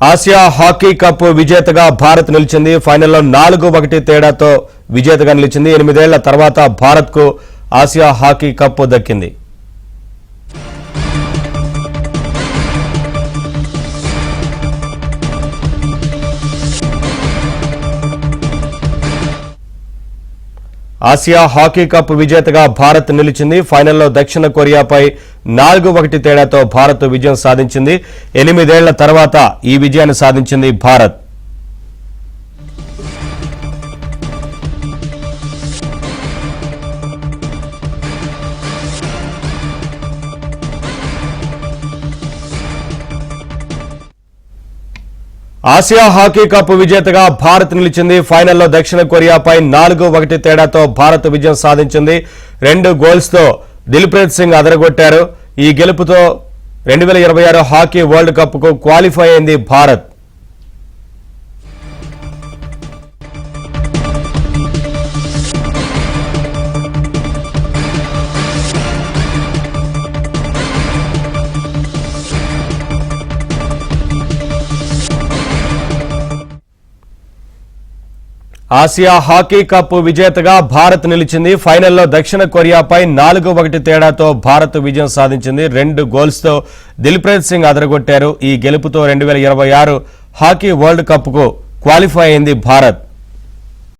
Asia hockey cup విజేతగా భారత్ నిలిచింది. ఫైనల్లో 4-1 తేడాతో విజేతగా నిలిచింది. 8 ఏళ్ల తర్వాత భారత్కు ఆసియా హాకీ కప్ దక్కింది. ఆసియా హాకీ కప్ విజేతగా భారత్ నిలిచింది. ఫైనల్లో దక్షిణ కొరియాపై 4-1 తేడాతో భారత్ విజయం సాధించింది. 8 ఏళ్ల తర్వాత ఈ విజయాన్ని సాధించింది భారత్. ఆసియా హాకీ కప్ విజేతగా భారత్ నిలిచింది. ఫైనల్లో దక్షిణ కొరియాపై 4-1 తేడాతో భారత్ విజయం సాధించింది. 2 గోల్స్తో దిల్ప్రీత్ సింగ్ అదరగొట్టారు. ఈ గెలుపుతో 2026 హాకీ వరల్డ్ కప్ కు క్వాలిఫై అయింది భారత్. ఆసియా హాకీ కప్ విజేతగా భారత్ నిలిచింది. ఫైనల్లో దక్షిణ కొరియాపై 4-1 తేడాతో భారత్ విజయం సాధించింది. 2 గోల్స్తో దిల్ప్రీత్ సింగ్ అదరగొట్టారు. ఈ గెలుపుతో 2026 హాకీ వరల్డ్ కప్ కు క్వాలిఫై అయింది భారత్.